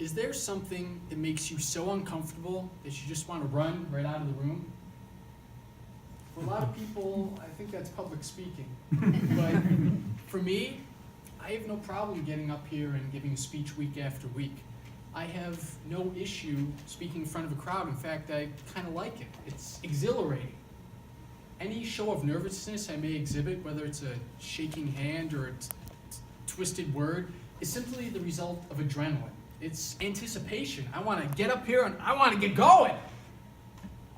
Is there something that makes you so uncomfortable that you just want to run right out of the room? For a lot of people, I think that's public speaking. But for me, I have no problem getting up here and giving a speech week after week. I have no issue speaking in front of a crowd. In fact, I kind of like it. It's exhilarating. Any show of nervousness I may exhibit, whether it's a shaking hand or a twisted word, is simply the result of adrenaline. It's anticipation. I want to get up here and I want to get going.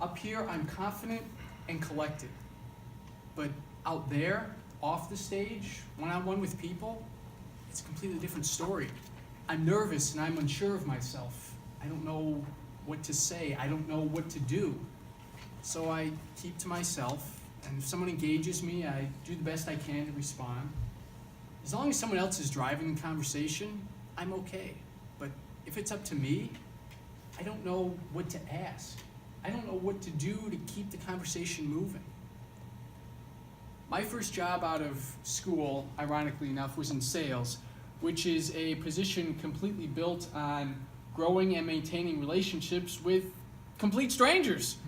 Up here, I'm confident and collected. But out there, off the stage, one-on-one with people, it's a completely different story. I'm nervous and I'm unsure of myself. I don't know what to say. I don't know what to do. So I keep to myself, and if someone engages me, I do the best I can to respond. As long as someone else is driving the conversation, I'm okay. But if it's up to me, I don't know what to ask. I don't know what to do to keep the conversation moving. My first job out of school, ironically enough, was in sales, which is a position completely built on growing and maintaining relationships with complete strangers.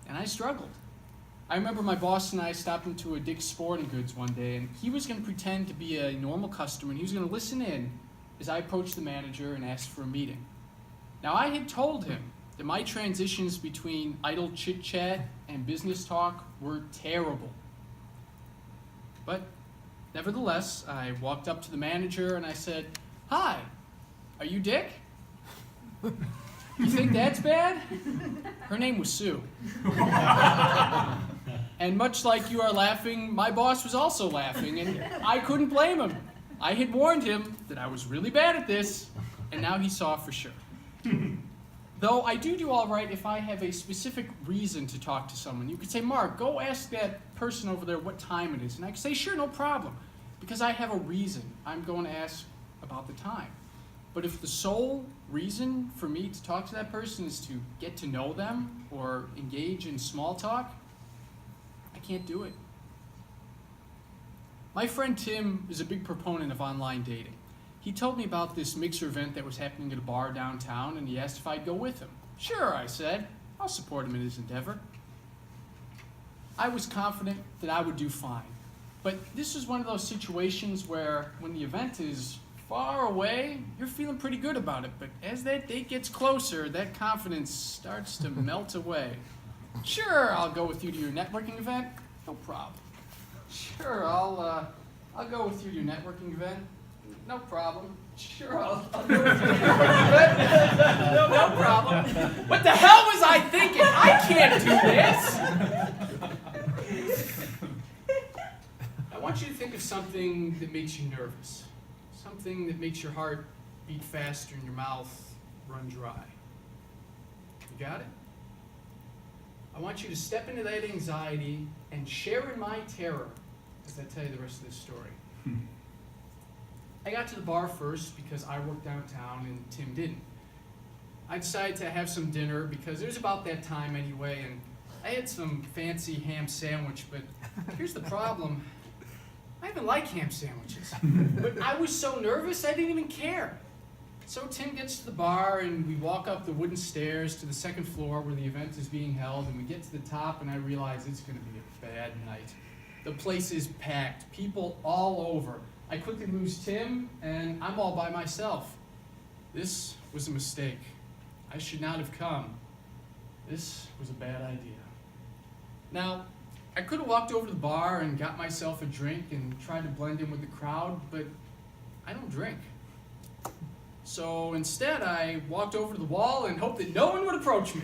And I struggled. I remember my boss and I stopped into a Dick's Sporting Goods one day, and he was going to pretend to be a normal customer, and he was going to listen in as I approached the manager and asked for a meeting. Now, I had told him that my transitions between idle chit-chat and business talk were terrible. But nevertheless, I walked up to the manager and I said, "Hi, are you Dick? You think that's bad?" Her name was Sue. And much like you are laughing, my boss was also laughing, and I couldn't blame him. I had warned him that I was really bad at this, and now he saw for sure. Though I do all right if I have a specific reason to talk to someone. You could say, "Mark, go ask that person over there what time it is." And I could say, "Sure, no problem," because I have a reason. I'm going to ask about the time. But if the sole reason for me to talk to that person is to get to know them or engage in small talk, I can't do it. My friend Tim is a big proponent of online dating. He told me about this mixer event that was happening at a bar downtown, and he asked if I'd go with him. "Sure," I said. "I'll support him in his endeavor." I was confident that I would do fine. But this is one of those situations where when the event is far away, you're feeling pretty good about it. But as that date gets closer, that confidence starts to melt away. "Sure, I'll go with you to your networking event." "No problem." "Sure, I'll go with you to your networking event." "No problem." "Sure, I'll go with you to your networking event." No problem. What the hell was I thinking? I can't do this. I want you to think of something that makes you nervous. Something that makes your heart beat faster and your mouth run dry. You got it? I want you to step into that anxiety and share in my terror as I tell you the rest of this story. I got to the bar first because I worked downtown and Tim didn't. I decided to have some dinner because it was about that time anyway, and I had some fancy ham sandwich, but here's the problem. I even like ham sandwiches. But I was so nervous I didn't even care. So Tim gets to the bar and we walk up the wooden stairs to the second floor where the event is being held, and we get to the top and I realize it's going to be a bad night. The place is packed, people all over. I quickly lose Tim and I'm all by myself. This was a mistake. I should not have come. This was a bad idea. Now, I could have walked over to the bar and got myself a drink and tried to blend in with the crowd, but I don't drink. So instead, I walked over to the wall and hoped that no one would approach me.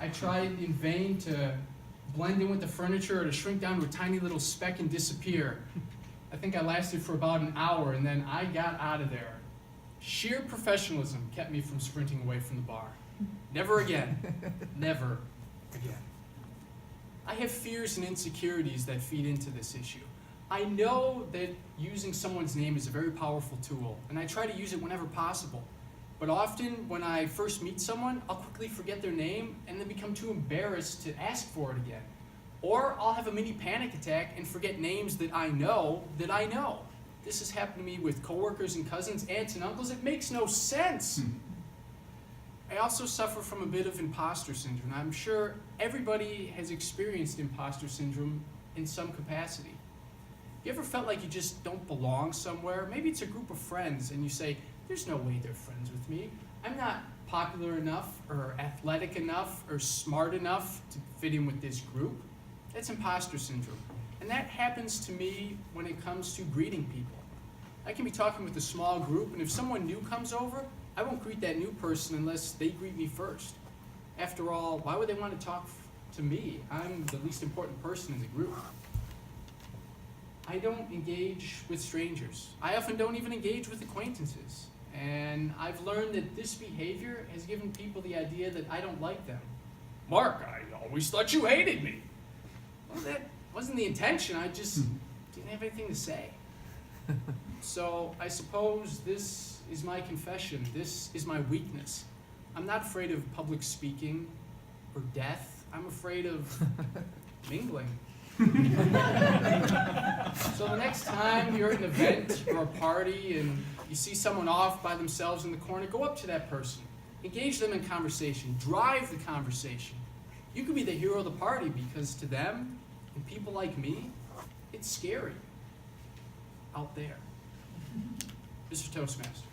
I tried in vain to blend in with the furniture or to shrink down to a tiny little speck and disappear. I think I lasted for about an hour, and then I got out of there. Sheer professionalism kept me from sprinting away from the bar. Never again. Never again. I have fears and insecurities that feed into this issue. I know that using someone's name is a very powerful tool, and I try to use it whenever possible. But often, when I first meet someone, I'll quickly forget their name and then become too embarrassed to ask for it again. Or I'll have a mini panic attack and forget names that I know. This has happened to me with coworkers and cousins, aunts and uncles. It makes no sense. I also suffer from a bit of imposter syndrome. I'm sure everybody has experienced imposter syndrome in some capacity. You ever felt like you just don't belong somewhere? Maybe it's a group of friends and you say, there's no way they're friends with me. I'm not popular enough or athletic enough or smart enough to fit in with this group. That's imposter syndrome. And that happens to me when it comes to greeting people. I can be talking with a small group, and if someone new comes over, I won't greet that new person unless they greet me first. After all, why would they want to talk to me? I'm the least important person in the group. I don't engage with strangers. I often don't even engage with acquaintances. And I've learned that this behavior has given people the idea that I don't like them. Mark, I always thought you hated me. Well, that wasn't the intention. I just didn't have anything to say. So I suppose this is my confession. This is my weakness. I'm not afraid of public speaking or death. I'm afraid of mingling. So the next time you're at an event or a party and you see someone off by themselves in the corner, go up to that person. Engage them in conversation. Drive the conversation. You could be the hero of the party because to them, and people like me, it's scary out there. Mr. Toastmaster.